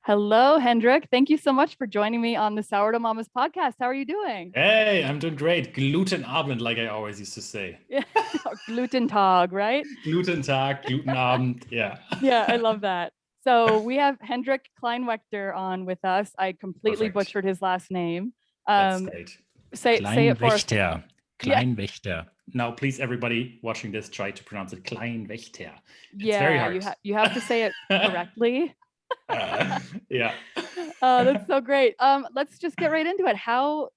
Hello, Hendrik. Thank you so much for joining me on the Sourdough Mamas podcast. How are you doing? Hey, I'm doing great. Glutenabend, like I always used to say. Yeah, gluten tag, right? Glutentag, Glutenabend. Yeah. Yeah, I love that. So we have Hendrik Kleinwechter on with us. I completely Perfect. butchered his last name. That's Um, great. say it for us. Kleinwächter. Yeah, Kleinwächter. Now, please, everybody watching this, try to pronounce it Kleinwächter. It's very yeah. hard. You have to say it correctly. Yeah. That's so great. Let's just get right into it. Tell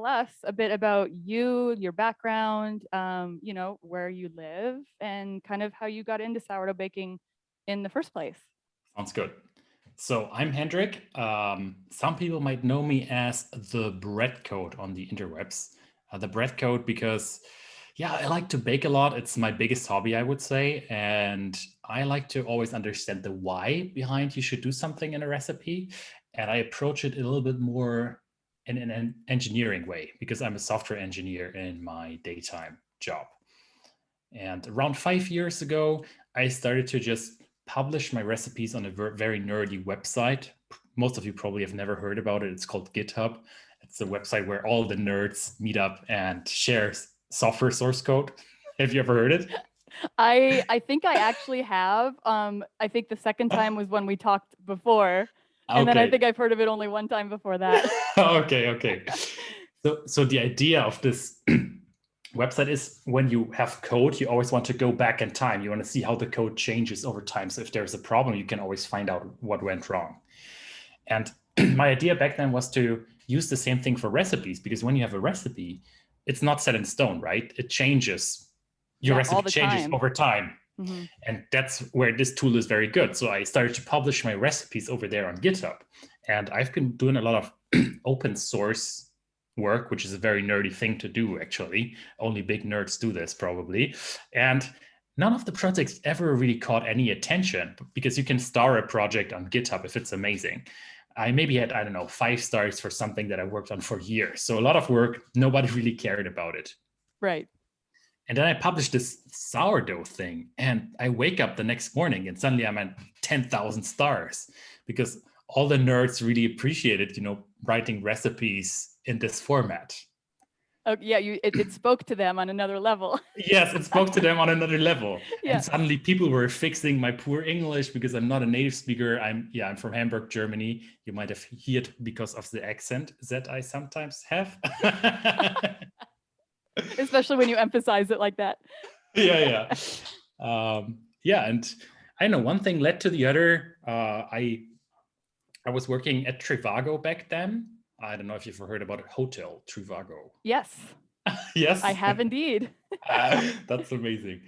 us a bit about you, your background, where you live, and kind of how you got into sourdough baking in the first place. Sounds good. So I'm Hendrik. Some people might know me as the bread code on the interwebs. The bread code because, yeah, I like to bake a lot. It's my biggest hobby, I would say. And I like to always understand the why behind you should do something in a recipe. And I approach it a little bit more in an engineering way because I'm a software engineer in my daytime job. And around 5 years ago, I started to just publish my recipes on a very nerdy website. Most of you probably have never heard about it. It's called GitHub. It's a website where all the nerds meet up and share software source code. Have you ever heard it? I think I actually have. I think the second time was when we talked before, and then I Okay. think I've heard of it only one time before that. Okay. So the idea of this website is when you have code, you always want to go back in time. You want to see how the code changes over time. So if there's a problem, you can always find out what went wrong. And my idea back then was to use the same thing for recipes, because when you have a recipe, it's not set in stone, right? It changes. Your Yeah, all recipe the changes time. over time. Hmm. And that's where this tool is very good. So I started to publish my recipes over there on GitHub. And I've been doing a lot of open source work, which is a very nerdy thing to do, actually. Only big nerds do this, probably. And none of the projects ever really caught any attention, because you can star a project on GitHub if it's amazing. I maybe had, I don't know, 5 stars for something that I worked on for years. So a lot of work, nobody really cared about it. Right. And then I published this sourdough thing, and I wake up the next morning and suddenly I'm at 10,000 stars, because all the nerds really appreciated, writing recipes in this format. Oh, yeah, it spoke to them on another level. Yes, it spoke to them on another level. Yeah. And suddenly people were fixing my poor English, because I'm not a native speaker. I'm from Hamburg, Germany. You might have heard because of the accent that I sometimes have. Especially when you emphasize it like that. Yeah. Yeah, and I know one thing led to the other. I was working at Trivago back then. I don't know if you've heard about Hotel Trivago. Yes, Yes, I have indeed. that's amazing.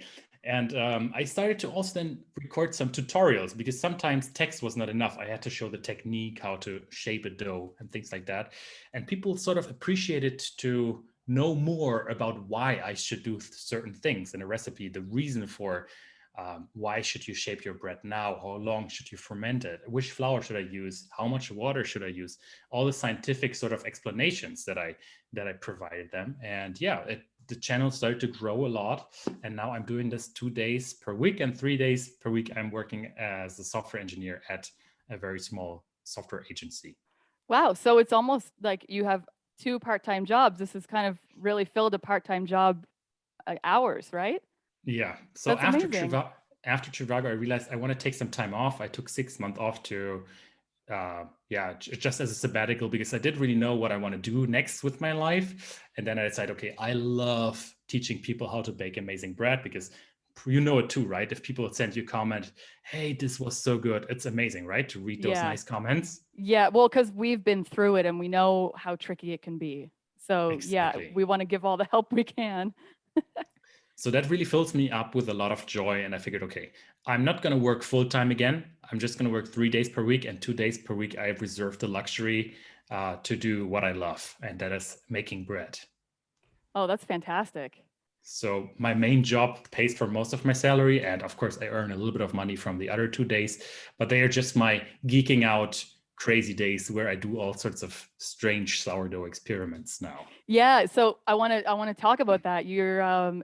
And I started to also then record some tutorials, because sometimes text was not enough. I had to show the technique, how to shape a dough and things like that. And people sort of appreciated to know more about why I should do certain things in a recipe, the reason for why should you shape your bread now, how long should you ferment it, which flour should I use, how much water should I use, all the scientific sort of explanations that I provided them. And yeah, the channel started to grow a lot, and now I'm doing this 2 days per week, and 3 days per week I'm working as a software engineer at a very small software agency. Wow, so it's almost like you have 2 part-time jobs. This has kind of really filled a part-time job hours, right? Yeah. So That's amazing. after Trivago, I realized I want to take some time off. I took 6 months off to just as a sabbatical, because I didn't really know what I want to do next with my life. And then I decided, okay, I love teaching people how to bake amazing bread, because you know it too, right? If people send you a comment, hey, this was so good, it's amazing, right? To read those Yeah. nice comments. Yeah, well, because we've been through it and we know how tricky it can be. So yeah, Exactly. we want to give all the help we can. So that really fills me up with a lot of joy. And I figured, okay, I'm not going to work full time again. I'm just going to work 3 days per week, and 2 days per week I have reserved the luxury to do what I love, and that is making bread. Oh, that's fantastic. So my main job pays for most of my salary, and of course I earn a little bit of money from the other 2 days, but they are just my geeking out crazy days where I do all sorts of strange sourdough experiments now. Yeah, so I want to talk about that. You're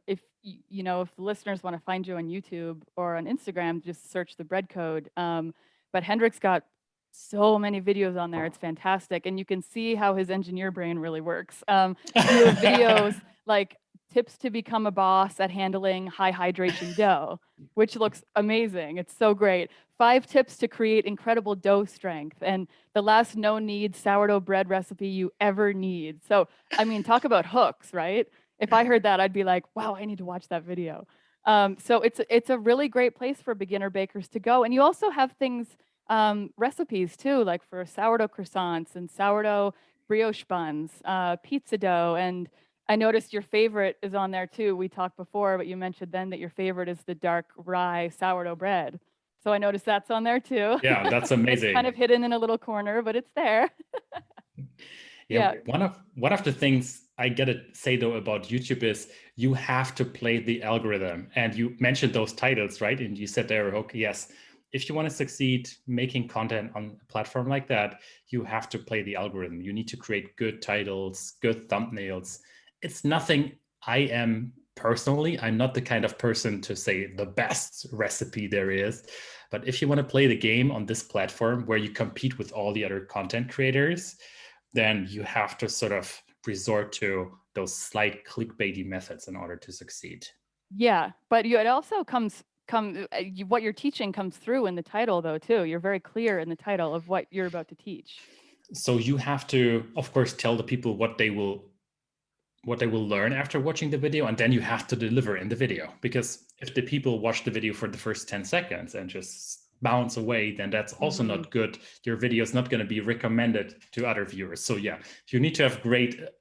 if if the listeners want to find you on YouTube or on Instagram, just search the bread code. But Hendrik's got so many videos on there. It's fantastic. And you can see how his engineer brain really works. You have videos like tips to become a boss at handling high hydration dough, which looks amazing. It's so great. 5 tips to create incredible dough strength, and the last no knead sourdough bread recipe you ever need. So, I mean, talk about hooks, right? If I heard that, I'd be like, wow, I need to watch that video. So it's a really great place for beginner bakers to go. And you also have things, recipes too, like for sourdough croissants and sourdough brioche buns, pizza dough. And I noticed your favorite is on there too. We talked before, but you mentioned then that your favorite is the dark rye sourdough bread. So I noticed that's on there too. Yeah, that's It's kind amazing. of hidden in a little corner, but it's there. Yeah, Yeah. one of the things I gotta say though about YouTube is you have to play the algorithm. And you mentioned those titles, right? And you said there, okay, yes, if you want to succeed making content on a platform like that, you have to play the algorithm. You need to create good titles, good thumbnails. It's nothing I am personally. I'm not the kind of person to say the best recipe there is. But if you want to play the game on this platform where you compete with all the other content creators, then you have to sort of resort to those slight clickbaity methods in order to succeed. Yeah, but it also what you're teaching comes through in the title though too. You're very clear in the title of what you're about to teach. So you have to, of course, tell the people what they will learn after watching the video, and then you have to deliver in the video. Because if the people watch the video for the first 10 seconds and just bounce away, then that's also not good. Your video is not going to be recommended to other viewers. So yeah, you need to have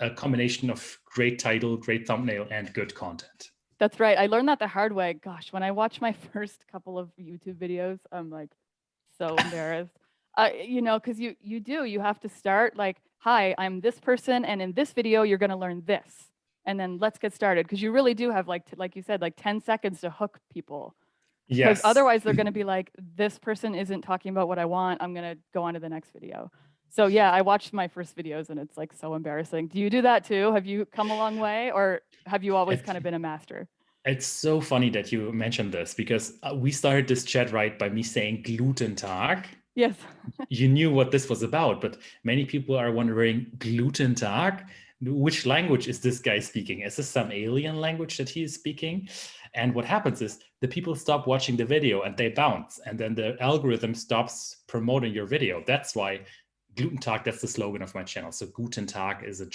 a combination of great title, great thumbnail, and good content. That's right. I learned that the hard way. Gosh, when I watch my first couple of YouTube videos, I'm like so embarrassed. Because you have to start like, hi, I'm this person, and in this video, you're going to learn this, and then let's get started. Because you really do have like you said, like 10 seconds to hook people. Because Yes. otherwise, they're going to be like, this person isn't talking about what I want. I'm going to go on to the next video. So yeah, I watched my first videos, and it's like so embarrassing. Do you do that too? Have you come a long way, or have you always kind of been a master? It's so funny that you mentioned this, because we started this chat right by me saying Guten Tag. Yes. You knew what this was about, but many people are wondering, Guten Tag? Which language is this guy speaking? Is this some alien language that he is speaking? And what happens is the people stop watching the video and they bounce, and then the algorithm stops promoting your video. That's why Guten Tag, that's the slogan of my channel. So Guten Tag is it's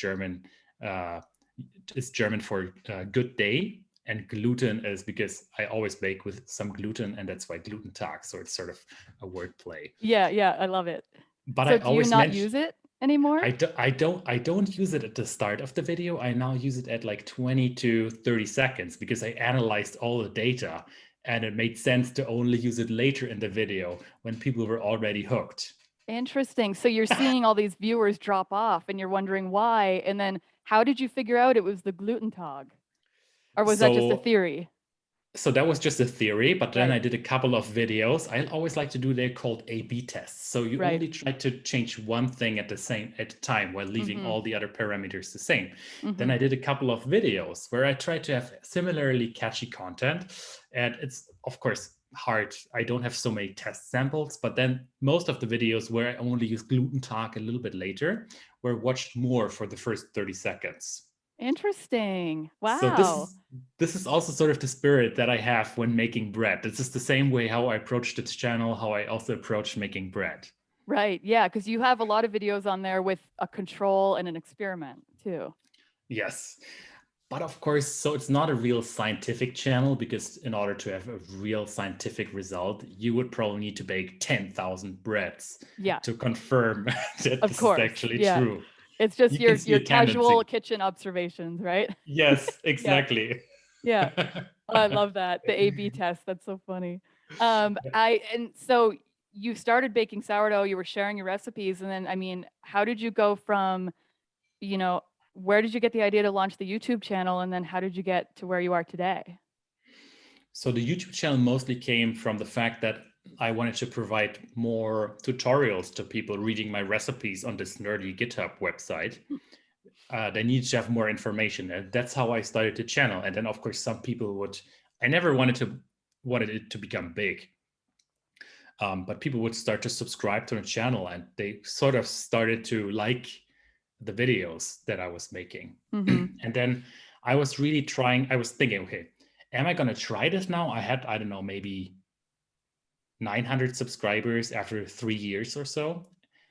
German for good day. And gluten is because I always bake with some gluten, and that's why Gluten Tag. So it's sort of a word play. Yeah, I love it. But So I do you always not mention use it anymore? I don't use it at the start of the video. I now use it at like 20 to 30 seconds because I analyzed all the data, and it made sense to only use it later in the video when people were already hooked. Interesting. So you're seeing all these viewers drop off, and you're wondering why. And then how did you figure out it was the gluten tag? Or was that just a So theory? So that was just a theory, but then Right, I did a couple of videos. I always like to do, they're called A/B tests. So you right. only try to change one thing at a time while leaving Mm-hmm. all the other parameters the same. Then Mm-hmm. I did a couple of videos where I tried to have similarly catchy content. And it's of course hard. I don't have so many test samples, but then most of the videos where I only use gluten talk a little bit later were watched more for the first 30 seconds. Interesting. So this Wow. is this is also sort of the spirit that I have when making bread. This is the same way how I approached this channel, how I also approach making bread. Right. Yeah, because you have a lot of videos on there with a control and an experiment too. Yes. But of course, so it's not a real scientific channel, because in order to have a real scientific result, you would probably need to bake 10,000 breads Yeah, to confirm that of this is course. actually Yeah. true. It's just You can see your a casual tendency. kitchen observations, right? Yes, Yeah. exactly. Yeah. Oh, I love that. The A/B test. That's so funny. And so you started baking sourdough, you were sharing your recipes, and then I mean, how did you go from, you know, where did you get the idea to launch the YouTube channel, and then how did you get to where you are today? So the YouTube channel mostly came from the fact that I wanted to provide more tutorials to people reading my recipes on this nerdy GitHub website. They needed to have more information, and that's how I started the channel. And then, of course, some people would. I never wanted it to become big. But people would start to subscribe to the channel, and they sort of started to like the videos that I was making. And then I was thinking, okay, am I going to try this now? I had, I don't know, maybe 900 subscribers after 3 years or so.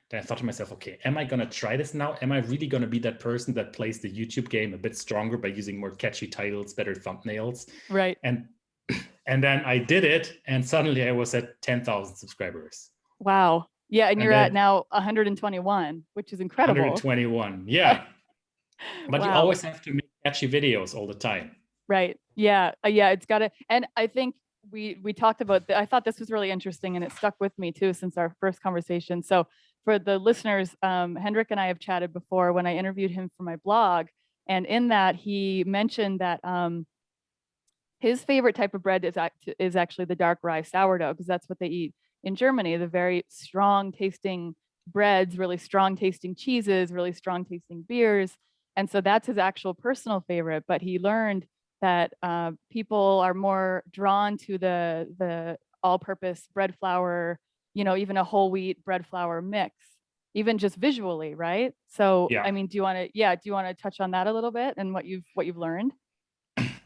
Then I thought to myself, okay, am I going to try this now? Am I really going to be that person that plays the YouTube game a bit stronger by using more catchy titles, better thumbnails? Right. And then I did it, and suddenly I was at 10,000 subscribers. Wow. Yeah, and you're at now 121, which is incredible. 121, yeah. But Wow. you always have to make catchy videos all the time. Right. Yeah. Yeah. It's got to. And I think we talked about. I thought this was really interesting, and it stuck with me too since our first conversation. So for the listeners, Hendrik and I have chatted before when I interviewed him for my blog, and in that he mentioned that his favorite type of bread is actually the dark rye sourdough, because that's what they eat in Germany. The very strong tasting breads, really strong tasting cheeses, really strong tasting beers. And so that's his actual personal favorite. But he learned that people are more drawn to the all-purpose bread flour, even a whole wheat bread flour mix, even just visually, right? So, Yeah. I mean, do you want to touch on that a little bit and what you've learned?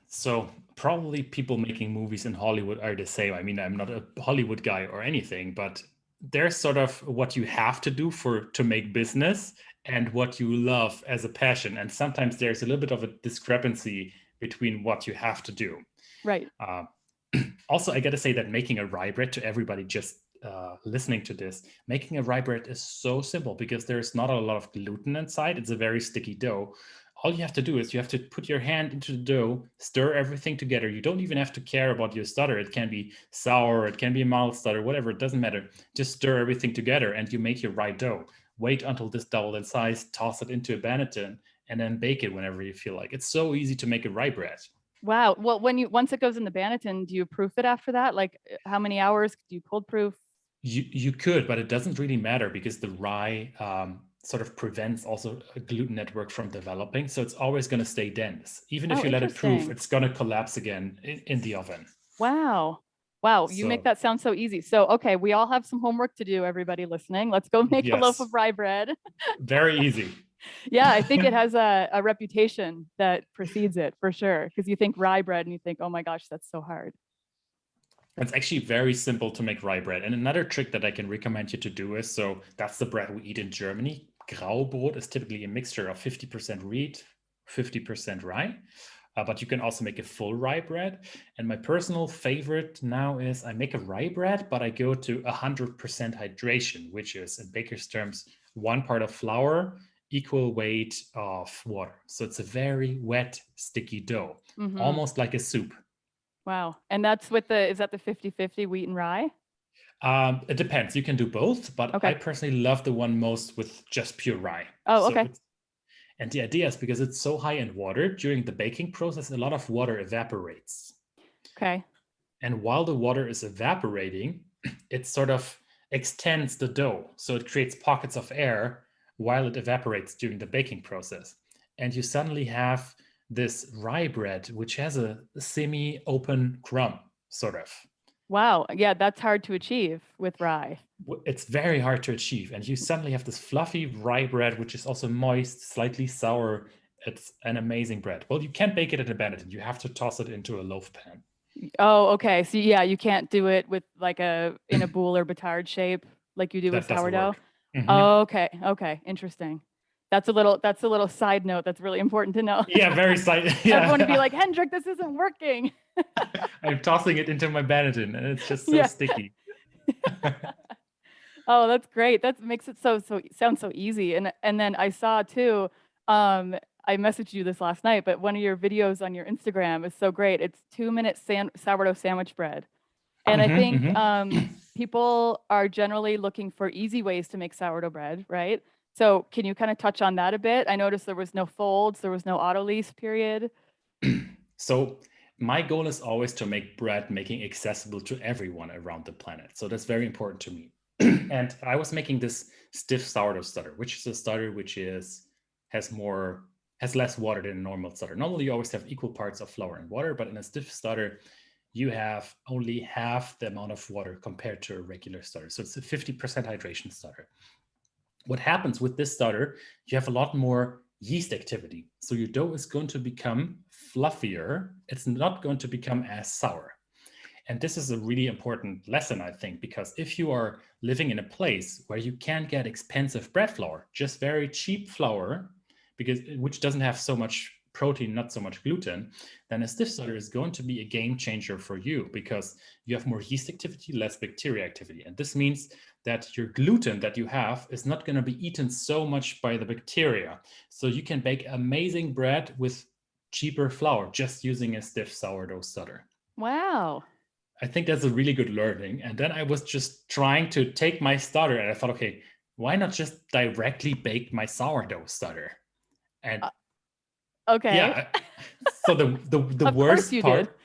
So probably people making movies in Hollywood are the same. I mean, I'm not a Hollywood guy or anything, but there's sort of what you have to do to make business and what you love as a passion. And sometimes there's a little bit of a discrepancy between what you have to do. Right. Also, I got to say that making a rye bread, to everybody just listening to this, making a rye bread is so simple because there's not a lot of gluten inside. It's a very sticky dough. All you have to do is you have to put your hand into the dough, stir everything together. You don't even have to care about your starter. It can be sour, it can be a mild starter, whatever, it doesn't matter. Just stir everything together and you make your rye dough. Wait until this doubled in size, toss it into a banneton, and then bake it whenever you feel like. It's so easy to make a rye bread. Wow. Well, once it goes in the banneton, do you proof it after that? Like how many hours do you cold proof? You could, but it doesn't really matter because the rye sort of prevents also a gluten network from developing. So it's always going to stay dense. Even if you let it proof, it's going to collapse again in the oven. Wow. Wow. You make that sound so easy. So, okay, we all have some homework to do, everybody listening. Let's go make a loaf of rye bread. Very easy. Yeah, I think it has a reputation that precedes it for sure. Because you think rye bread and you think, oh my gosh, that's so hard. It's actually very simple to make rye bread. And another trick that I can recommend you to do is, so that's the bread we eat in Germany. Graubrot is typically a mixture of 50% wheat, 50% rye. But you can also make a full rye bread. And my personal favorite now is I make a rye bread, but I go to 100% hydration, which is in baker's terms, 1 part of flour, equal weight of water. So it's a very wet, sticky dough, almost like a soup. Wow. And that's is that the 50-50 wheat and rye? It depends. You can do both, but I personally love the one most with just pure rye. Oh, okay. And the idea is because it's so high in water, during the baking process, a lot of water evaporates. Okay. And while the water is evaporating, it sort of extends the dough. So it creates pockets of air while it evaporates during the baking process. And you suddenly have this rye bread, which has a semi-open crumb, sort of. Wow. Yeah, that's hard to achieve with rye. It's very hard to achieve. And you suddenly have this fluffy rye bread, which is also moist, slightly sour. It's an amazing bread. Well, you can't bake it in a banneton. You have to toss it into a loaf pan. Oh, okay. So yeah, you can't do it with like in a boule or batard shape like you do with sourdough. Oh, okay. Okay. Interesting. That's a little side note that's really important to know. Yeah, very side. Yeah. Everyone would be like, Hendrik, this isn't working. I'm tossing it into my banneton and it's just so sticky. Oh, that's great. That makes it sound so easy. And then I saw too, I messaged you this last night, but one of your videos on your Instagram is so great. It's 2-minute sourdough sandwich bread. And I think people are generally looking for easy ways to make sourdough bread, right? So can you kind of touch on that a bit? I noticed there was no folds, there was no autolyse period. So my goal is always to make bread making accessible to everyone around the planet. So that's very important to me. And I was making this stiff sourdough starter, which is a starter which has less water than a normal starter. Normally you always have equal parts of flour and water, but in a stiff starter, you have only half the amount of water compared to a regular starter. So it's a 50% hydration starter. What happens with this starter, you have a lot more yeast activity. So your dough is going to become fluffier. It's not going to become as sour. And this is a really important lesson, I think, because if you are living in a place where you can't get expensive bread flour, just very cheap flour, because which doesn't have so much protein, not so much gluten, then a stiff starter is going to be a game changer for you because you have more yeast activity, less bacteria activity. And this means that your gluten that you have is not going to be eaten so much by the bacteria. So you can bake amazing bread with cheaper flour just using a stiff sourdough starter. Wow. I think that's a really good learning. And then I was just trying to take my starter and I thought, okay, why not just directly bake my sourdough starter? And Okay. yeah, so the Of course worst you did. part,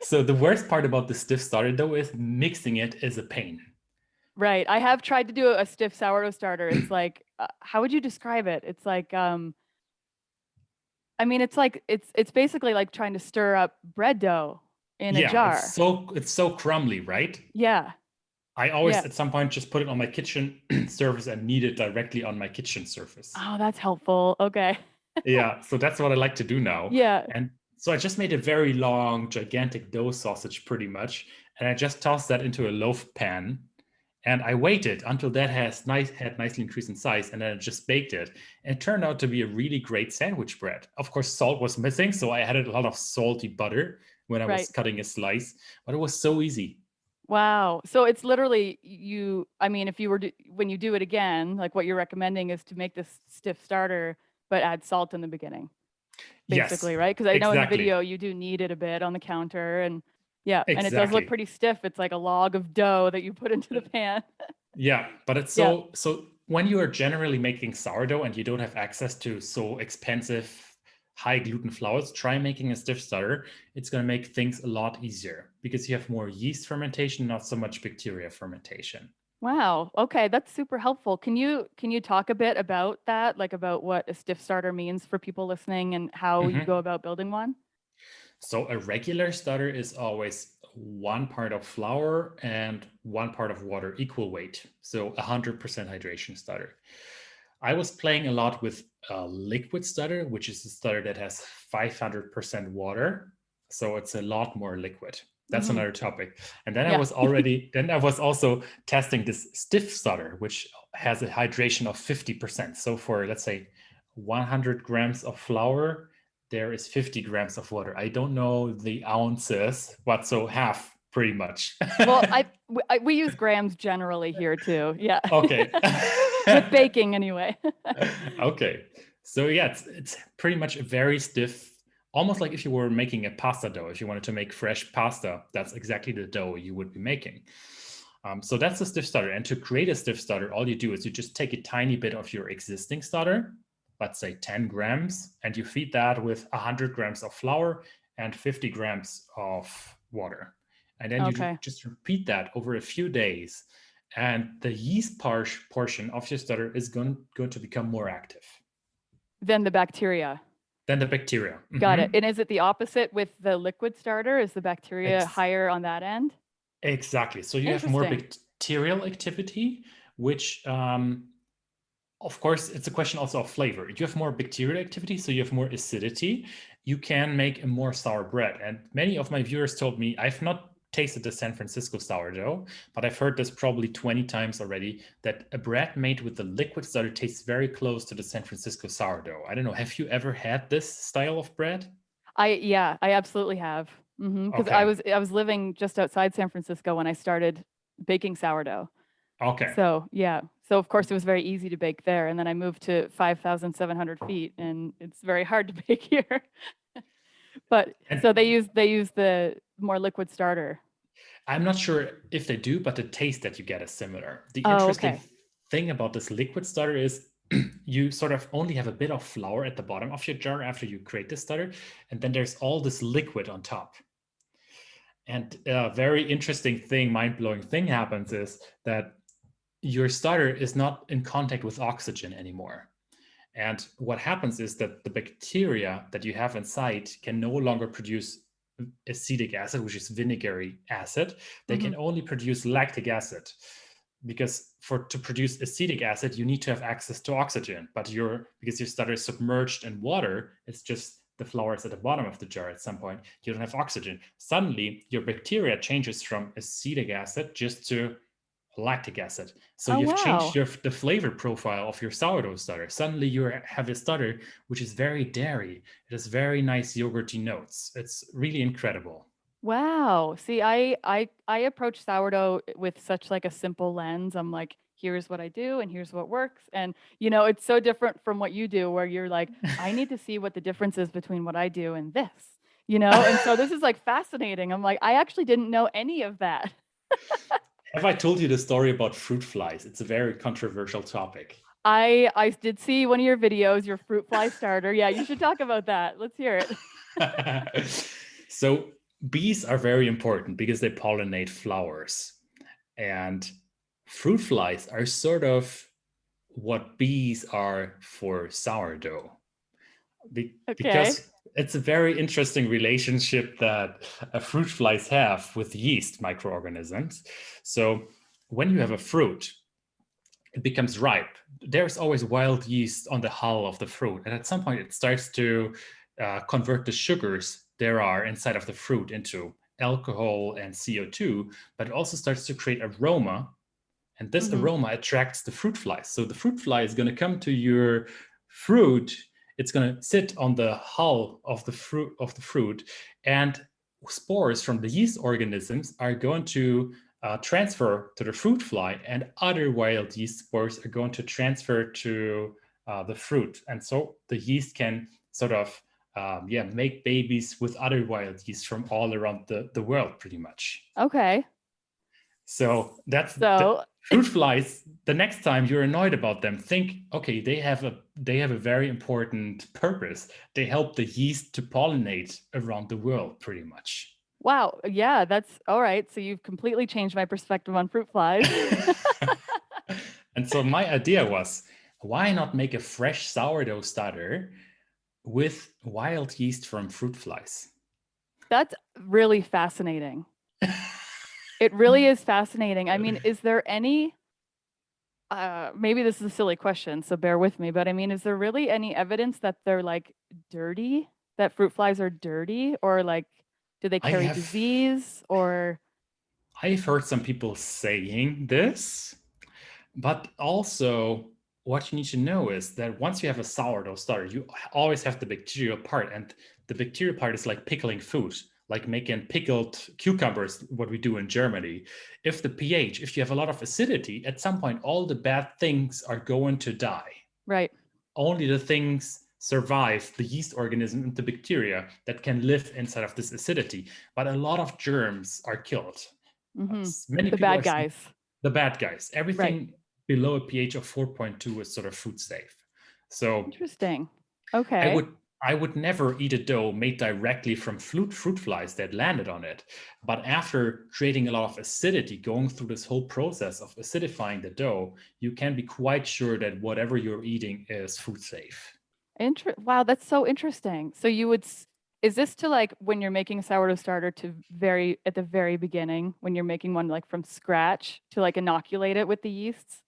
so the worst part about the stiff starter though is mixing it is a pain. Right. I have tried to do a stiff sourdough starter. It's like, how would you describe it? It's like, I mean, it's basically like trying to stir up bread dough in a Yeah, jar. it's so crumbly, right? Yeah. I always Yeah. at some point just put it on my kitchen surface and knead it directly on my kitchen surface. Oh, that's helpful. Okay. Yeah, so that's what I like to do now. Yeah. And so I just made a very long, gigantic dough sausage pretty much. And I just tossed that into a loaf pan. And I waited until that had nicely increased in size. And then I just baked it. And it turned out to be a really great sandwich bread. Of course, salt was missing. So I added a lot of salty butter when I was Right. cutting a slice. But it was so easy. Wow. So it's literally I mean, if you were when you do it again, like what you're recommending is to make this stiff starter, but add salt in the beginning, Yes, basically, right? Because I know in the exactly. video you do knead it a bit on the counter and yeah, and it does look Exactly. pretty stiff. It's like a log of dough that you put into the pan. Yeah, but it's Yeah. so when you are generally making sourdough and you don't have access to so expensive high gluten flours, try making a stiff starter. It's going to make things a lot easier because you have more yeast fermentation, not so much bacteria fermentation. Wow. Okay, that's super helpful. Can you talk a bit about that, like about what a stiff starter means for people listening and how you go Mhm. about building one? So a regular starter is always one part of flour and one part of water, equal weight. So 100% hydration starter. I was playing a lot with a liquid starter, which is a starter that has 500% water. So it's a lot more liquid. That's Mm-hmm. another topic. And then Yeah. then I was also testing this stiff starter, which has a hydration of 50%. So for, let's say, 100 grams of flour, there is 50 grams of water. I don't know the ounces, but so half pretty much. Well, we use grams generally here too. Yeah. Okay. With baking anyway. Okay. So yeah, it's pretty much a very stiff, almost like if you were making a pasta dough. If you wanted to make fresh pasta, that's exactly the dough you would be making. So that's a stiff starter. And to create a stiff starter, all you do is you just take a tiny bit of your existing starter, let's say 10 grams, and you feed that with 100 grams of flour and 50 grams of water. And then you Okay. just repeat that over a few days. And the yeast portion of your starter is going to become more active Then the bacteria. than the bacteria. Got it. Mhm. And is it the opposite with the liquid starter? Is the bacteria Ex- higher on that end? exactly. So you have more Interesting. bacterial activity, which of course, it's a question also of flavor. You have more bacterial activity, so you have more acidity. You can make a more sour bread. And many of my viewers told me, I've not tasted the San Francisco sourdough, but I've heard this probably 20 times already, that a bread made with the liquid starter tastes very close to the San Francisco sourdough. I don't know. Have you ever had this style of bread? Yeah, I absolutely have. Because Okay. I was living just outside San Francisco when I started baking sourdough. Okay. So yeah. So of course it was very easy to bake there. And then I moved to 5,700 feet and it's very hard to bake here. But And so they use the more liquid starter. I'm not sure if they do, but the taste that you get is similar. The Oh, interesting okay. thing about this liquid starter is you sort of only have a bit of flour at the bottom of your jar after you create the starter, and then there's all this liquid on top. And a very interesting thing, mind-blowing thing happens is that your starter is not in contact with oxygen anymore. And what happens is that the bacteria that you have inside can no longer produce acetic acid, which is vinegary acid. They Mm-hmm. can only produce lactic acid, because to produce acetic acid, you need to have access to oxygen. But because your starter is submerged in water, it's just the flour is at the bottom of the jar. At some point, you don't have oxygen. Suddenly, your bacteria changes from acetic acid just to lactic acid. So Oh, you've changed wow. the flavor profile of your sourdough starter. Suddenly you have a starter which is very dairy. It has very nice yogurty notes. It's really incredible. Wow. See, I approach sourdough with such like a simple lens. I'm like, here's what I do and here's what works. And it's so different from what you do where you're like, I need to see what the difference is between what I do and this, And so this is like fascinating. I'm like, I actually didn't know any of that. Have I told you the story about fruit flies? It's a very controversial topic. I did see one of your videos, your fruit fly starter. Yeah, you should talk about that. Let's hear it. So bees are very important because they pollinate flowers. And fruit flies are sort of what bees are for sourdough. Okay. Because it's a very interesting relationship that fruit flies have with yeast microorganisms. So when you have a fruit, it becomes ripe. There's always wild yeast on the hull of the fruit. And at some point, it starts to convert the sugars there are inside of the fruit into alcohol and CO2, but it also starts to create aroma. And this Mm-hmm. aroma attracts the fruit flies. So the fruit fly is going to come to your fruit. It's going to sit on the hull of the fruit, and spores from the yeast organisms are going to transfer to the fruit fly, and other wild yeast spores are going to transfer to the fruit. And so the yeast can sort of make babies with other wild yeast from all around the world, pretty much. Okay. So that's the So fruit flies. The next time you're annoyed about them, think, okay, they have a very important purpose. They help the yeast to pollinate around the world, pretty much. wow. Yeah, that's all right. So you've completely changed my perspective on fruit flies. And so my idea was, why not make a fresh sourdough starter with wild yeast from fruit flies? That's really fascinating. It really is fascinating. I mean, is there any maybe this is a silly question, so bear with me, but I mean, is there really any evidence that they're like dirty, that fruit flies are dirty, or like do they carry disease or I've heard some people saying this, but also what you need to know is that once you have a sourdough starter, you always have the bacterial part, and the bacterial part is like pickling food, like making pickled cucumbers, what we do in Germany. If you have a lot of acidity, at some point, all the bad things are going to die. right? Only the things survive, the yeast organism and the bacteria that can live inside of this acidity. But a lot of germs are killed. Many The people bad are guys. the bad guys. Right. Everything below a pH of 4.2 is sort of food safe. So Interesting. Okay. I would never eat a dough made directly from fruit flies that landed on it. But after creating a lot of acidity, going through this whole process of acidifying the dough, you can be quite sure that whatever you're eating is food safe. Wow, that's so interesting. So is this to like when you're making a sourdough starter at the very beginning, when you're making one like from scratch to like inoculate it with the yeasts?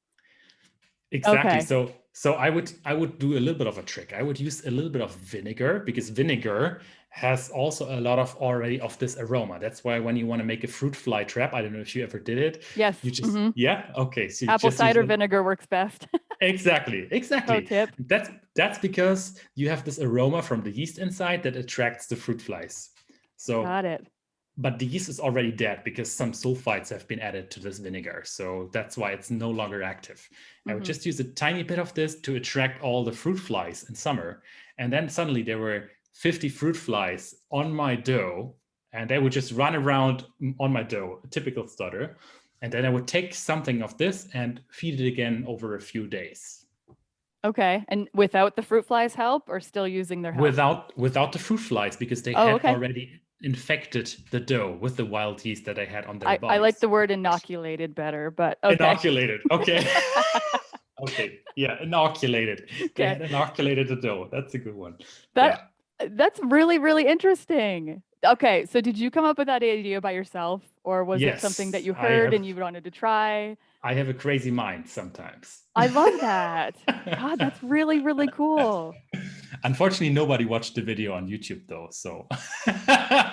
Exactly. Okay. So I would do a little bit of a trick. I would use a little bit of vinegar, because vinegar has also a lot of already of this aroma. That's why when you want to make a fruit fly trap, I don't know if you ever did it. Yes. You just yeah, okay. So you Apple just cider vinegar works best. Exactly. Pro tip. That's because you have this aroma from the yeast inside that attracts the fruit flies. So Got it. but the yeast is already dead because some sulfites have been added to this vinegar. So that's why it's no longer active. I would just use a tiny bit of this to attract all the fruit flies in summer. And then suddenly there were 50 fruit flies on my dough, and they would just run around on my dough, a typical starter. And then I would take something of this and feed it again over a few days. Okay. And without the fruit flies help, or still using their help? Without the fruit flies, because they had already infected the dough with the wild yeast that I had on their bodies. I like the word inoculated better, but okay. Inoculated. Okay. Okay. Yeah, inoculated. They had inoculated the dough. That's a good one. That's really, really interesting. Okay, so did you come up with that idea by yourself, or was it something that Yes, you heard and you wanted to try? I have a crazy mind sometimes. I love that. God, that's really, really cool. Unfortunately, nobody watched the video on YouTube though. So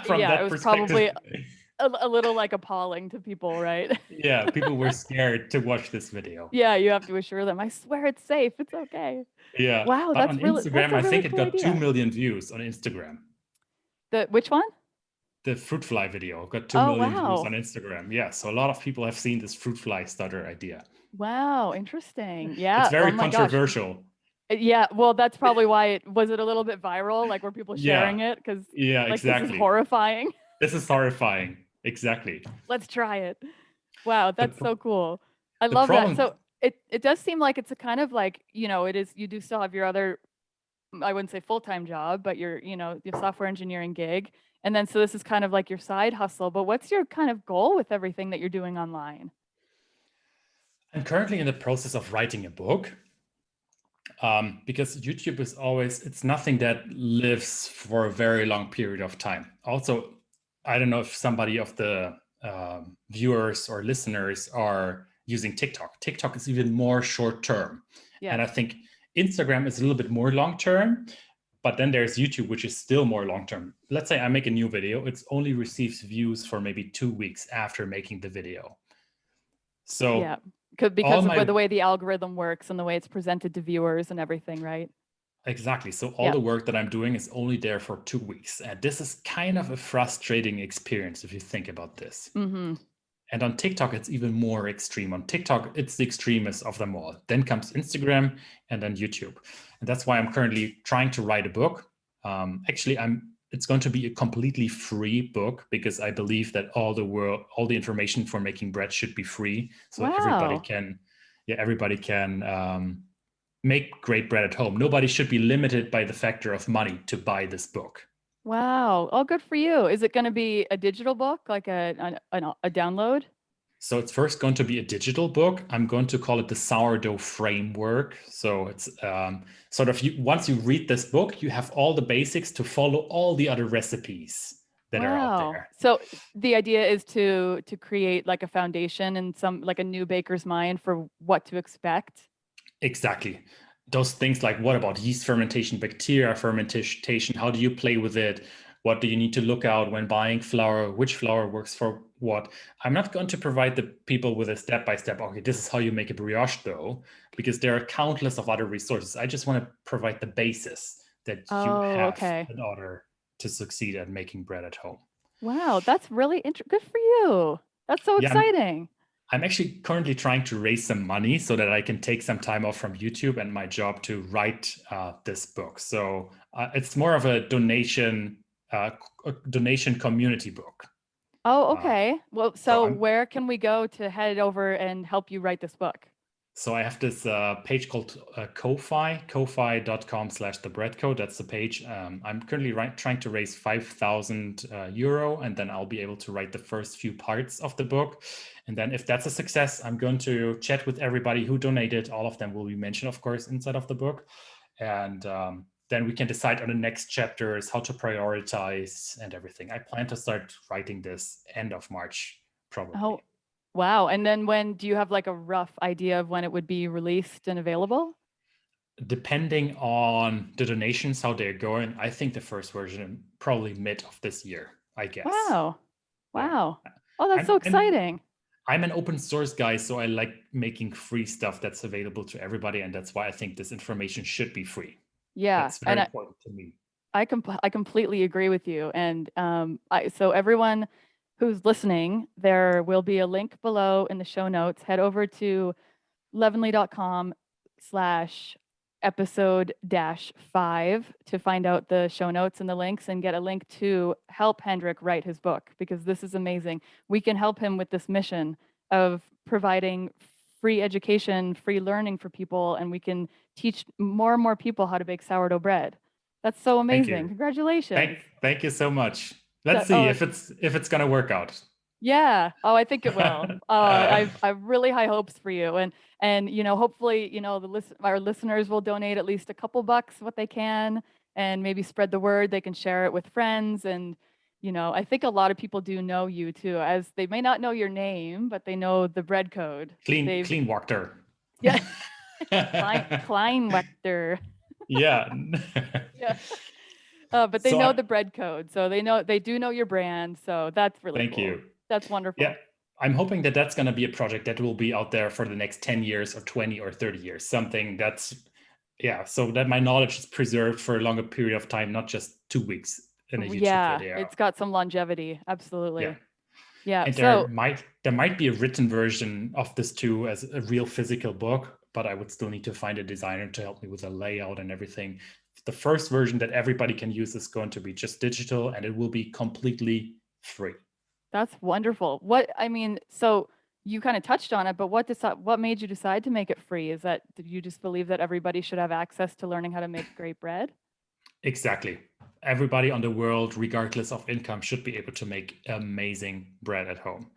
from Yeah, it that was probably perspective, a little like appalling to people, right? yeah, people were scared to watch this video. Yeah, you have to assure them, I swear it's safe. It's okay. Yeah, Wow, but on that's Instagram, a I really think it cool got 2 idea. million views on Instagram. The which one? The fruit fly video got 2 Oh, million views wow. on Instagram. Yeah, so a lot of people have seen this fruit fly starter idea. Wow, interesting. It's Yeah. Oh very my gosh. controversial. Yeah, well, that's probably why it was it a little bit viral, like were people Yeah, sharing it because yeah, like this is exactly. horrifying. This is horrifying. Exactly. Let's try it. Wow, The that's so cool. I the love that. problem, So it does seem like it's a kind of like, it is you do still have your other, I wouldn't say full-time job, but your software engineering gig. And then so this is kind of like your side hustle, but what's your kind of goal with everything that you're doing online? I'm currently in the process of writing a book. Because YouTube is always, it's nothing that lives for a very long period of time. Also, I don't know if somebody of the viewers or listeners are using TikTok. TikTok is even more short term. And Yes. I think Instagram is a little bit more long term, but then there's YouTube, which is still more long term. Let's say I make a new video, it only receives views for maybe 2 weeks after making the video. So Yeah. all Because of my the way the algorithm works and the way it's presented to viewers and everything, right? Exactly. So all Yeah. the work that I'm doing is only there for 2 weeks. And this is kind of a frustrating experience if you think about this. Mm-hmm. And on TikTok, it's even more extreme. On TikTok, it's the extremist of them all. Then comes Instagram and then YouTube. And that's why I'm currently trying to write a book. Actually, it's going to be a completely free book because I believe that all the information for making bread should be free. So Wow. everybody can make great bread at home. Nobody should be limited by the factor of money to buy this book. Wow. Oh, good for you. Is it going to be a digital book, like a download? So it's first going to be a digital book. I'm going to call it the sourdough framework. So it's sort of once you read this book, you have all the basics to follow all the other recipes that are out Wow. there. So the idea is to create like a foundation and some like a new baker's mind for what to expect. Exactly. Those things like what about yeast fermentation, bacteria fermentation? How do you play with it? What do you need to look out when buying flour? Which flour works for what? I'm not going to provide the people with a step-by-step, okay, this is how you make a brioche dough, because there are countless of other resources. I just want to provide the basis that you Oh, have okay. in order to succeed at making bread at home. Wow, that's really good for you. That's so Yeah, exciting. I'm actually currently trying to raise some money so that I can take some time off from YouTube and my job to write this book. So it's more of a donation community book. Oh, Uh, okay. Well, so so I'm where can we go to head over and help you write this book? So I have this page called Ko-fi, ko-fi.com/thebreadcode. That's the page. I'm currently trying to raise 5,000 euro, and then I'll be able to write the first few parts of the book. And then if that's a success, I'm going to chat with everybody who donated. All of them will be mentioned, of course, inside of the book. And then we can decide on the next chapters, how to prioritize and everything. I plan to start writing this end of March, probably. Oh, wow. And then when do you have like a rough idea of when it would be released and available? Depending on the donations, how they're going, I think the first version probably mid of this year, I guess. Wow. Yeah. Wow. Oh, that's so I'm, I'm, exciting. I'm an open source guy, so I like making free stuff that's available to everybody. And that's why I think this information should be free. Yeah. That's very And important to me. I completely agree with you. And so everyone who's listening, there will be a link below in the show notes. Head over to leavenly.com/episode-5 to find out the show notes and the links and get a link to help Hendrik write his book, because this is amazing. We can help him with this mission of providing free education, free learning for people, and we can teach more and more people how to bake sourdough bread. That's so Thank amazing. you. Congratulations. Thank you so much. Let's see Oh, if it's gonna work out. yeah. Oh, I think it will. I've really high hopes for you, and hopefully our listeners will donate at least a couple bucks what they can, and maybe spread the word. They can share it with friends. And, I think a lot of people do know you too, as they may not know your name, but they know the bread code. They've, Clean water. yeah, Kleinwechter. Yeah. Yeah. But they So know the bread code. So they do know your brand. So that's really thank cool. you. That's Yeah. wonderful. I'm hoping that that's going to be a project that will be out there for the next 10 years or 20 or 30 years. Something that's, so that my knowledge is preserved for a longer period of time, not just 2 weeks in a YouTube Yeah, video. it's got some longevity. Absolutely. Yeah. Yeah. And So there might be a written version of this too as a real physical book, but I would still need to find a designer to help me with the layout and everything. The first version that everybody can use is going to be just digital, and it will be completely free. that's wonderful. So you kind of touched on it, but what made you decide to make it free? Did you just believe that everybody should have access to learning how to make great bread? Exactly. Everybody on the world, regardless of income, should be able to make amazing bread at home.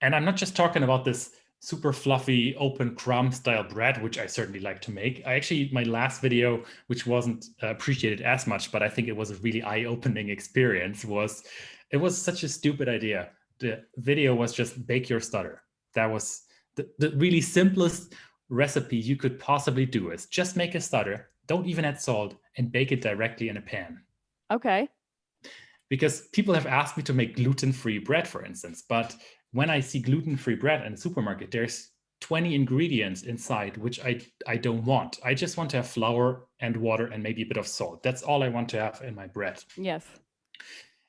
And I'm not just talking about this super fluffy open crumb style bread, which I certainly like to make. My last video, which wasn't appreciated as much, but I think it was a really eye-opening experience, it was such a stupid idea. The video was just bake your starter. That was the really simplest recipe you could possibly do, is just make a starter, don't even add salt, and bake it directly in a pan. Okay. Because people have asked me to make gluten-free bread, for instance, but when I see gluten-free bread in the supermarket, there's 20 ingredients inside, which I don't want. I just want to have flour and water and maybe a bit of salt. That's all I want to have in my bread. Yes.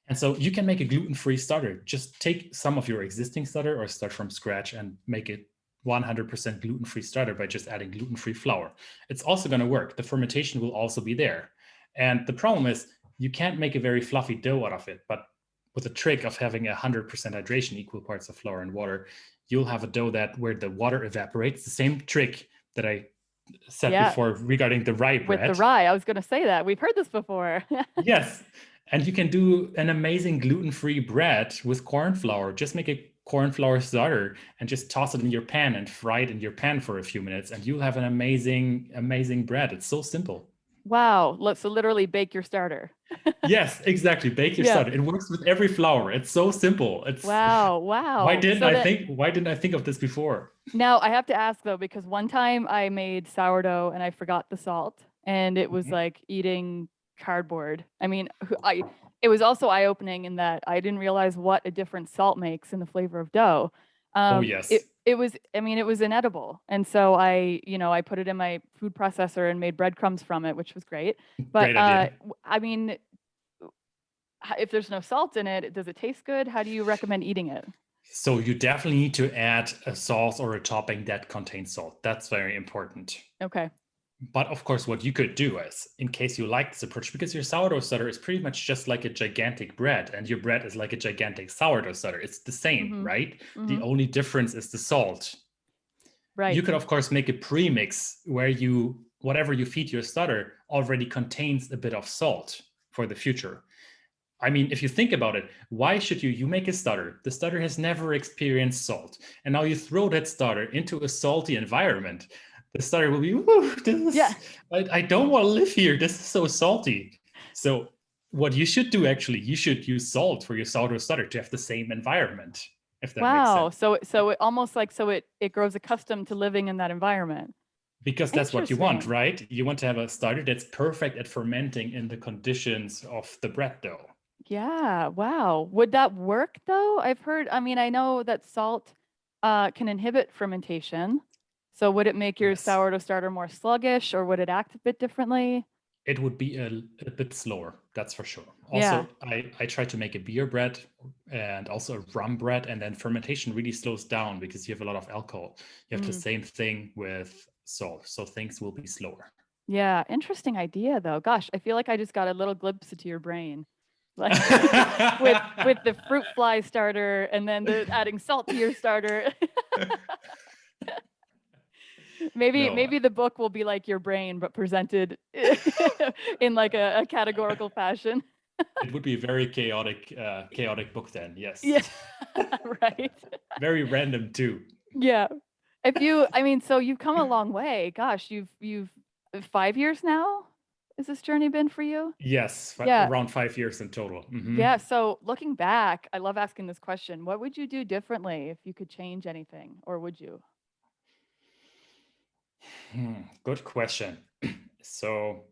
And so you can make a gluten-free starter. Just take some of your existing starter or start from scratch and make it 100% gluten-free starter by just adding gluten-free flour. It's also going to work. The fermentation will also be there. And the problem is you can't make a very fluffy dough out of it, but with the trick of having 100% hydration, equal parts of flour and water, you'll have a dough where the water evaporates. The same trick that I said before regarding the rye bread. With the rye, I was going to say that. We've heard this before. Yes. And you can do an amazing gluten-free bread with corn flour. Just make a corn flour starter and just toss it in your pan and fry it in your pan for a few minutes, and you'll have an amazing, amazing bread. It's so simple. Wow. So literally bake your starter. Yes, exactly. Bake your starter. It works with every flour. It's so simple. Wow. Why didn't I think of this before? Now I have to ask though, because one time I made sourdough and I forgot the salt, and it was like eating cardboard. I mean, it was also eye-opening in that I didn't realize what a difference salt makes in the flavor of dough. Oh yes. It was inedible. And so I put it in my food processor and made breadcrumbs from it, which was great. But Great idea. I mean, if there's no salt in it, does it taste good? How do you recommend eating it? So you definitely need to add a sauce or a topping that contains salt. That's very important. Okay. But of course, what you could do is, in case you like this approach, because your sourdough starter is pretty much just like a gigantic bread, and your bread is like a gigantic sourdough starter. It's the same, right? The only difference is the salt. Right. You could, of course, make a premix where whatever you feed your starter already contains a bit of salt for the future. I mean, if you think about it, why should you make a starter? The starter has never experienced salt. And now you throw that starter into a salty environment. The starter will be, I don't want to live here. This is so salty. So what you should do, actually, you should use salt for your sourdough starter to have the same environment, if that makes sense. So it almost like, it grows accustomed to living in that environment. Because that's what you want, right? You want to have a starter that's perfect at fermenting in the conditions of the bread dough. Yeah. Wow. Would that work though? I know that salt can inhibit fermentation. So would it make your sourdough starter more sluggish, or would it act a bit differently? It would be a bit slower, that's for sure. Also, I try to make a beer bread and also a rum bread, and then fermentation really slows down because you have a lot of alcohol. You have the same thing with salt, so things will be slower. Yeah, interesting idea though. Gosh, I feel like I just got a little glimpse into your brain. Like with the fruit fly starter and then adding salt to your starter. Maybe the book will be like your brain, but presented in like a categorical fashion. It would be a very chaotic book then. Yes. Yeah. Right. Very random too. Yeah. So you've come a long way. Gosh, you've 5 years now has this journey been for you? Yes, Yeah. around 5 years in total. Yeah. So looking back, I love asking this question. What would you do differently if you could change anything, or would you? Good question. So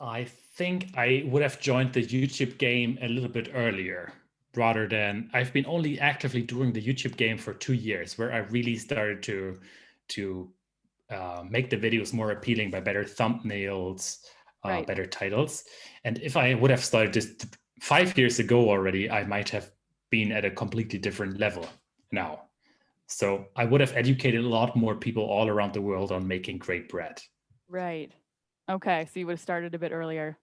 I think I would have joined the YouTube game a little bit earlier rather than I've been only actively doing the YouTube game for 2 years, where I really started to make the videos more appealing by better thumbnails, Right. better titles. And if I would have started this 5 years ago already, I might have been at a completely different level now. So I would have educated a lot more people all around the world on making great bread. Right. Okay. So you would have started a bit earlier.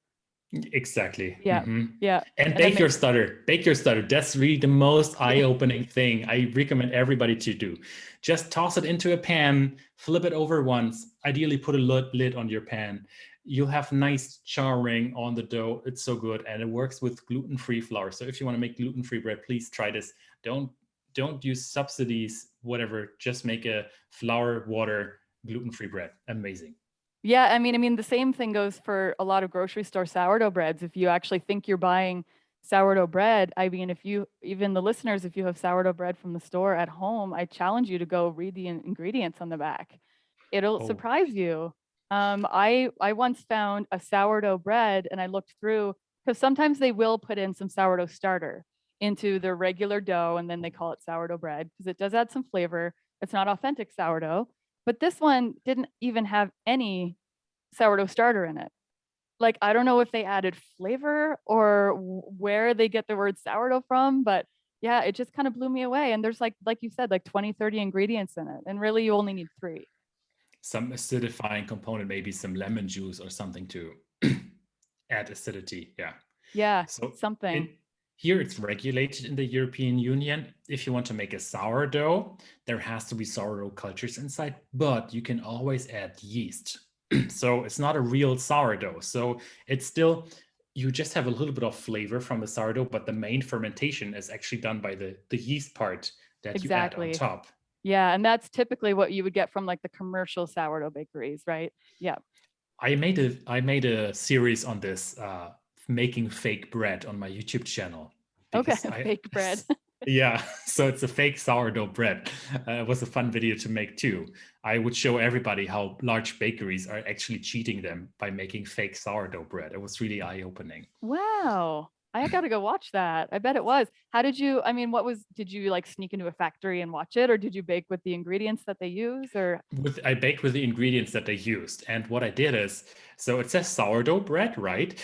Exactly. Yeah. Yeah. And And that bake your makes starter. Bake your starter. That's really the most eye-opening thing I recommend everybody to do. Just toss it into a pan, flip it over once, ideally put a lid on your pan. You'll have nice charring on the dough. It's so good. And it works with gluten-free flour. So if you want to make gluten-free bread, please try this. Don't use subsidies, whatever. Just make a flour, water, gluten-free bread. Amazing. Yeah, I mean, the same thing goes for a lot of grocery store sourdough breads. If you actually think you're buying sourdough bread, I mean, if you, even the listeners, if you have sourdough bread from the store at home, I challenge you to go read the ingredients on the back. It'll Oh, surprise you. I once found a sourdough bread and I looked through, because sometimes they will put in some sourdough starter into their regular dough and then they call it sourdough bread because it does add some flavor. It's not authentic sourdough, but this one didn't even have any sourdough starter in it. Like, I don't know if they added flavor or where they get the word sourdough from, but yeah, it just kind of blew me away. And there's like you said, like 20, 30 ingredients in it. And really you only need 3. some acidifying component, maybe some lemon juice or something to add acidity. Yeah. Yeah, So something. here it's regulated in the European Union. If you want to make a sourdough, there has to be sourdough cultures inside, but you can always add yeast. So it's not a real sourdough. So it's still, you just have a little bit of flavor from the sourdough, but the main fermentation is actually done by the yeast part that you add on Exactly. top. Yeah, and that's typically what you would get from like the commercial sourdough bakeries, right? Yeah. I made a series on this making fake bread on my YouTube channel Okay, because I fake bread. yeah, so it's a fake sourdough bread. It was a fun video to make too. I would show everybody how large bakeries are actually cheating them by making fake sourdough bread. It was really eye-opening. Wow. I gotta go watch that. I bet it was. How did you, I mean, did you like sneak into a factory and watch it, or did you bake with the ingredients that they use, or? I baked with the ingredients that they used. And what I did is, so it says sourdough bread, right?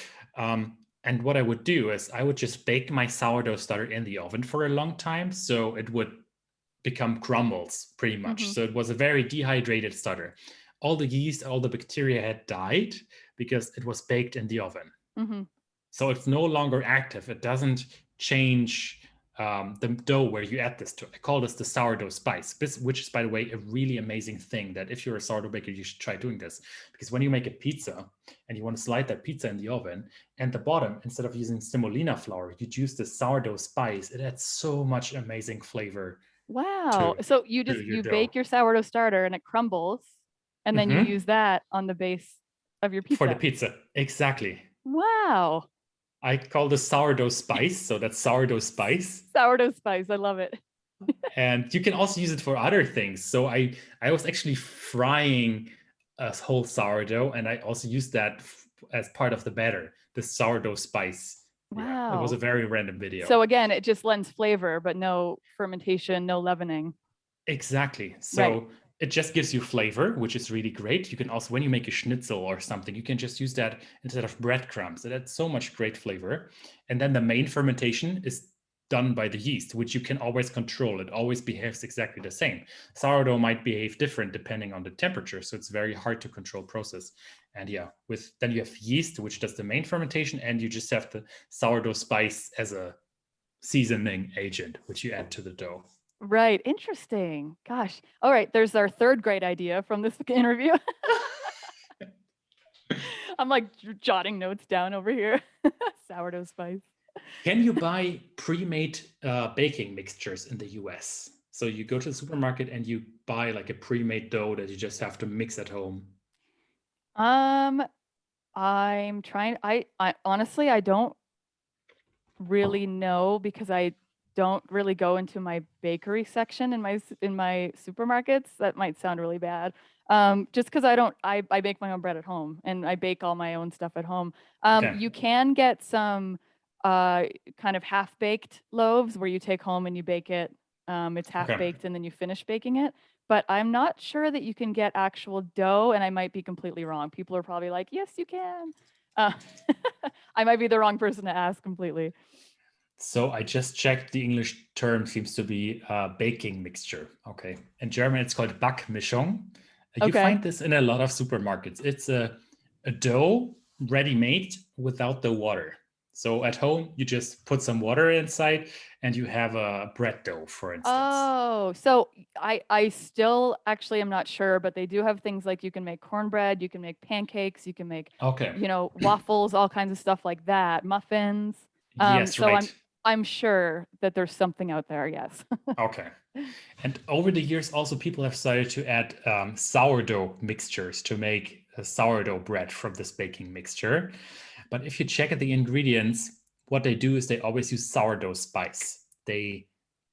And what I would do is I would just bake my sourdough starter in the oven for a long time. So it would become crumbles pretty much. Mm-hmm. So it was a very dehydrated starter. All the yeast, all the bacteria had died because it was baked in the oven. Mm-hmm. So it's no longer active. It doesn't change the dough where you add this to. I call this the sourdough spice, which is, by the way, a really amazing thing that if you're a sourdough baker, you should try doing this. Because when you make a pizza and you want to slide that pizza in the oven, and the bottom, instead of using semolina flour, you'd use the sourdough spice. It adds so much amazing flavor Wow. to, So your you dough. bake your sourdough starter and it crumbles, and then you use that on the base of your For the pizza. pizza. Exactly. Wow. I call this sourdough spice. So that's sourdough spice. Sourdough spice. I love it. And you can also use it for other things. So I was actually frying a whole sourdough, and I also used that as part of the batter, the sourdough spice. Yeah, it was a Wow. very random video. So again, it just lends flavor, but no fermentation, no leavening. Exactly. Right. So it just gives you flavor, which is really great. You can also, when you make a schnitzel or something, you can just use that instead of breadcrumbs. It adds so much great flavor. And then the main fermentation is done by the yeast, which you can always control. It always behaves exactly the same. Sourdough might behave different depending on the temperature, so it's very hard to control process. And yeah, then you have yeast, which does the main fermentation, and you just have the sourdough spice as a seasoning agent, which you add to the dough. Right. Interesting. Gosh. All right. There's our third great idea from this interview. I'm like jotting notes down over here. Sourdough spice. Can you buy pre-made baking mixtures in the US? So you go to the supermarket and you buy like a pre-made dough that you just have to mix at home. I'm trying. I honestly, I don't really know because I don't really go into my bakery section in my supermarkets. That might sound really bad. Just because I bake my own bread at home and I bake all my own stuff at home. Okay. You can get some uh, kind of half baked loaves where you take home and you bake it. It's half Okay. baked and then you finish baking it. But I'm not sure that you can get actual dough, and I might be completely wrong. People are probably like, yes, you can. Uh, I might be the wrong person to ask completely. So I just checked. The English term seems to be baking mixture. Okay. In German, it's called Backmischung. You Okay. find this in a lot of supermarkets. It's a dough ready-made without the water. So at home, you just put some water inside and you have a bread dough, for instance. Oh, so I still actually am not sure, but they do have things like you can make cornbread, you can make pancakes, you can make, Okay. waffles, all kinds of stuff like that, muffins. Yes, So right. I'm sure that there's something out there, yes. Okay. And over the years, also people have started to add sourdough mixtures to make a sourdough bread from this baking mixture. But if you check at the ingredients, what they do is they always use sourdough spice. They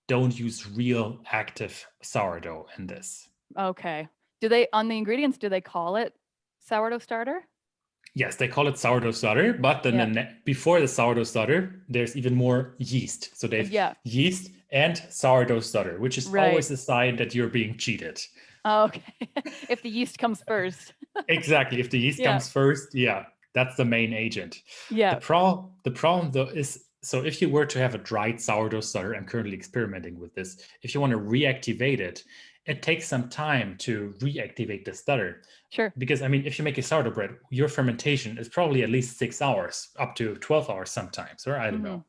don't use real active sourdough in this. Okay. Do they on the ingredients, do they call it sourdough starter? Yes, they call it sourdough starter, but then Yeah. before the sourdough starter, there's even more yeast. So they've Yeah, yeast and sourdough starter, which is right. always a sign that you're being cheated. Okay. If the yeast comes first. Exactly. If the yeast Yeah. comes first, yeah, that's the main agent. The Yeah. problem though is, so if you were to have a dried sourdough starter, I'm currently experimenting with this. If you want to reactivate it, it takes some time to reactivate the starter. Sure. Because I mean, if you make a sourdough bread, your fermentation is probably at least 6 hours, up to 12 hours sometimes, or I don't Hmm. know.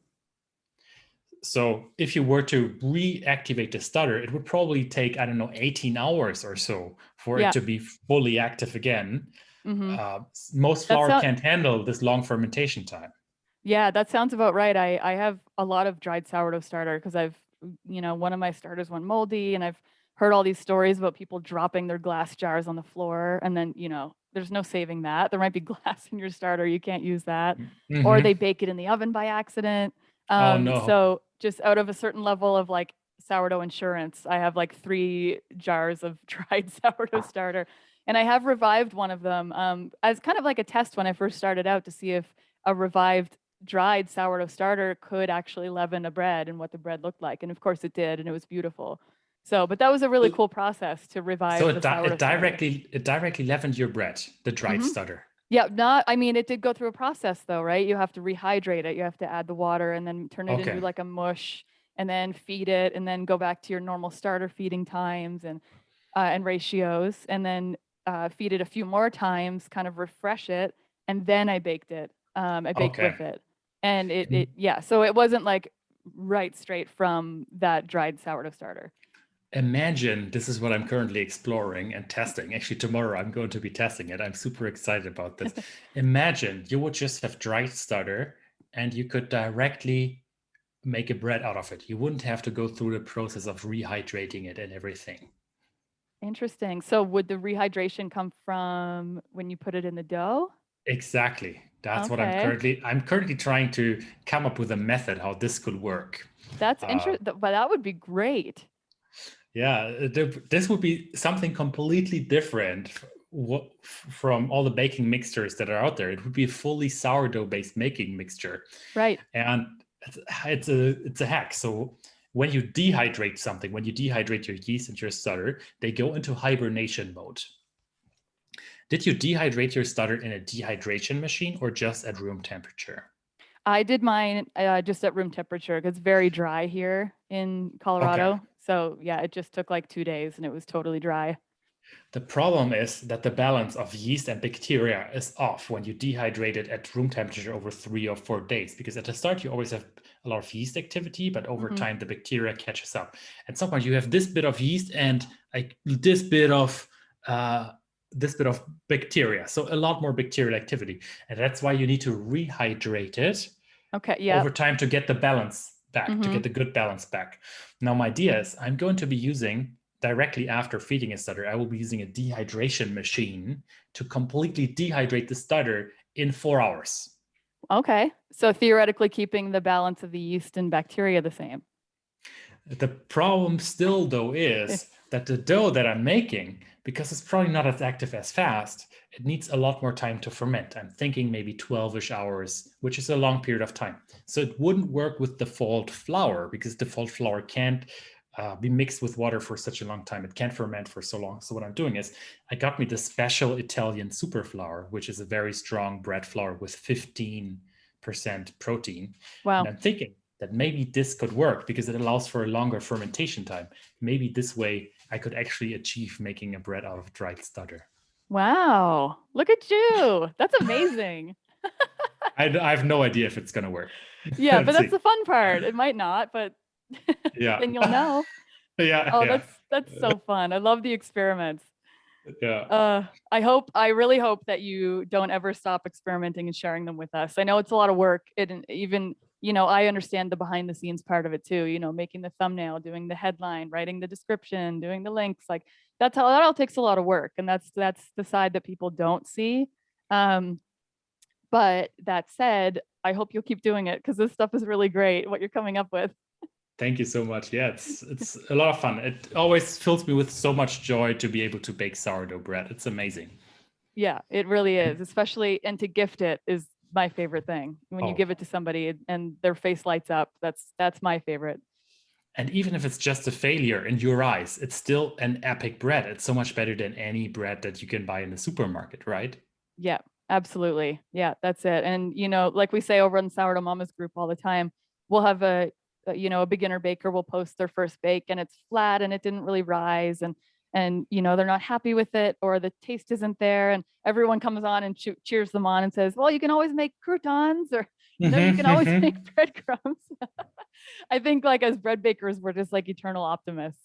So if you were to reactivate the starter, it would probably take, I don't know, 18 hours or so for it Yeah. to be fully active again. Hmm. uh, Most That's flour not. can't handle this long fermentation time. Yeah, that sounds about right. I have a lot of dried sourdough starter because one of my starters went moldy, and I've heard all these stories about people dropping their glass jars on the floor, and then, there's no saving that. There might be glass in your starter, you can't use that. Or they Hmm. bake it in the oven by accident. Oh no. So just out of a certain level of like sourdough insurance, I have like 3 jars of dried sourdough starter. And I have revived one of them as kind of like a test when I first started out to see if a revived dried sourdough starter could actually leaven a bread and what the bread looked like. And of course it did, and it was beautiful. So, but that was a really So cool process to so revive the sourdough it starter. directly leavened your bread, the dried Hmm. starter. Yeah, I mean, it did go through a process though, right? You have to rehydrate it. You have to add the water and then turn it into Okay. like a mush and then feed it and then go back to your normal starter feeding times and ratios, and then feed it a few more times, kind of refresh it, and then I baked it. I baked Okay. with it, and And yeah. So it wasn't like right straight from that dried sourdough starter. imagine this is what I'm currently exploring and testing. Actually, tomorrow I'm going to be testing it. I'm super excited about this. Imagine you would just have dried starter and you could directly make a bread out of it. You wouldn't have to go through the process of rehydrating it and everything. Interesting. So would the rehydration come from when you put it in the dough? Exactly. That's what Okay, I'm currently trying to come up with a method how this could work. that's Uh, interesting. But that would be great. yeah, this would be something completely different from all the baking mixtures that are out there. It would be a fully sourdough based making mixture, Right. and it's a hack. So when you dehydrate something, when you dehydrate your yeast and your starter, they go into hibernation mode. Did you dehydrate your starter in a dehydration machine or just at room temperature? I did mine just at room temperature because it's very dry here in Okay. Colorado. So yeah, it just took like 2 days and it was totally dry. The problem is that the balance of yeast and bacteria is off when you dehydrate it at room temperature over 3 or 4 days. Because at the start, you always have a lot of yeast activity, but over Hmm. time, the bacteria catches up. At some point, you have this bit of yeast and like uh, this bit of bacteria. So a lot more bacterial activity, and that's why you need to rehydrate it Okay. over Yep. time to get the balance back, to Hmm. get the good balance back. Now, my idea is I'm going to be using directly after feeding a starter, I will be using a dehydration machine to completely dehydrate the starter in 4 hours. Okay. So theoretically keeping the balance of the yeast and bacteria the same. The problem still, though, is that the dough that I'm making, because it's probably not as active as fast, it needs a lot more time to ferment. I'm thinking maybe 12-ish hours, which is a long period of time. So it wouldn't work with default flour, because default flour can't be mixed with water for such a long time. It can't ferment for so long. So what I'm doing is I got me the special Italian super flour, which is a very strong bread flour with 15% protein. Wow. And I'm thinking that maybe this could work because it allows for a longer fermentation time. Maybe this way I could actually achieve making a bread out of dried starter. Wow. Look at you. That's amazing. I have no idea if it's going to work. Yeah, but that's the fun part. It might not, but yeah. then you'll know. Yeah. Oh, yeah. that's so fun. I love the experiments. Yeah. I really hope that you don't ever stop experimenting and sharing them with us. I know it's a lot of work. Even, I understand the behind the scenes part of it too, making the thumbnail, doing the headline, writing the description, doing the links, like that all takes a lot of work. And that's the side that people don't see. But that said, I hope you'll keep doing it because this stuff is really great, what you're coming up with. Thank you so much. Yeah, it's a lot of fun. It always fills me with so much joy to be able to bake sourdough bread. It's amazing. Yeah, it really is. Especially, and to gift it is my favorite thing. When you give it to somebody and their face lights up, that's my favorite. And even if it's just a failure in your eyes, it's still an epic bread. It's so much better than any bread that you can buy in the supermarket, right? Yeah, absolutely. Yeah, that's it. And, like we say over in Sourdough Mamas group all the time, we'll have a beginner baker will post their first bake and it's flat and it didn't really rise and they're not happy with it or the taste isn't there. And everyone comes on and cheers them on and says, well, you can always make croutons or, you can always make breadcrumbs. I think like as bread bakers, we're just like eternal optimists.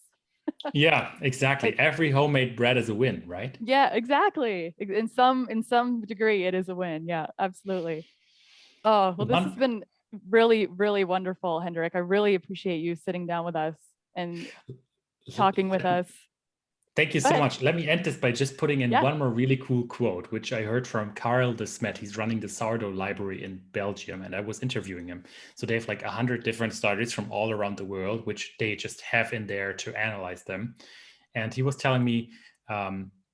Yeah, exactly. Every homemade bread is a win, right? Yeah, exactly. In some degree, it is a win. Yeah, absolutely. Oh, well, this has been really, really wonderful, Hendrik. I really appreciate you sitting down with us and talking with us. Thank you so much. Let me end this by just putting in one more really cool quote, which I heard from Karel de Smet. He's running the sourdough library in Belgium, and I was interviewing him. So they have like 100 different starters from all around the world, which they just have in there to analyze them. And he was telling me,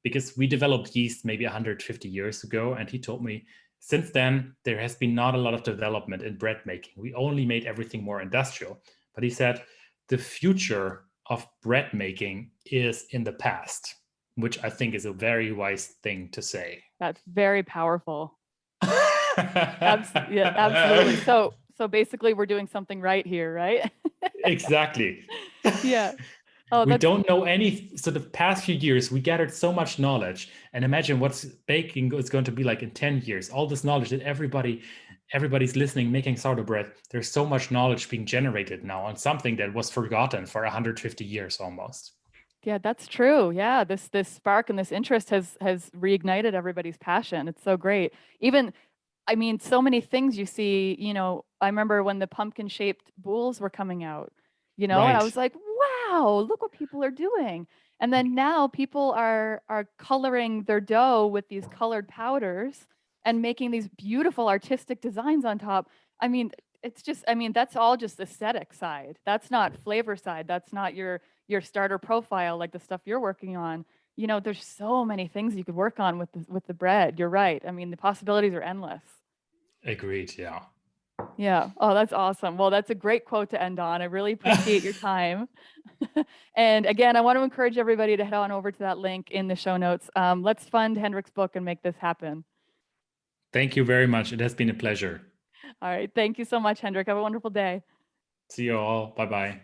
because we developed yeast maybe 150 years ago, and he told me, since then, there has been not a lot of development in bread making. We only made everything more industrial. But he said, the future of bread making is in the past, which I think is a very wise thing to say. That's very powerful. Yeah, absolutely. So basically we're doing something right here, right? Exactly. Yeah. Oh, we don't know any. So the past few years, we gathered so much knowledge, and imagine what's baking is going to be like in 10 years. All this knowledge that everybody's listening, making sourdough bread. There's so much knowledge being generated now on something that was forgotten for 150 years almost. Yeah, that's true. Yeah, this spark and this interest has reignited everybody's passion. It's so great. Even, I mean, so many things you see. I remember when the pumpkin-shaped bowls were coming out. And I was like, wow, look what people are doing. And then now people are coloring their dough with these colored powders and making these beautiful artistic designs on top. I mean, that's all just aesthetic side. That's not flavor side. That's not your starter profile, like the stuff you're working on. There's so many things you could work on with the bread. You're right. I mean, the possibilities are endless. Agreed. Yeah. Yeah. Oh, that's awesome. Well, that's a great quote to end on. I really appreciate your time. And again, I want to encourage everybody to head on over to that link in the show notes. Let's fund Hendrik's book and make this happen. Thank you very much. It has been a pleasure. All right. Thank you so much, Hendrik. Have a wonderful day. See you all. Bye-bye.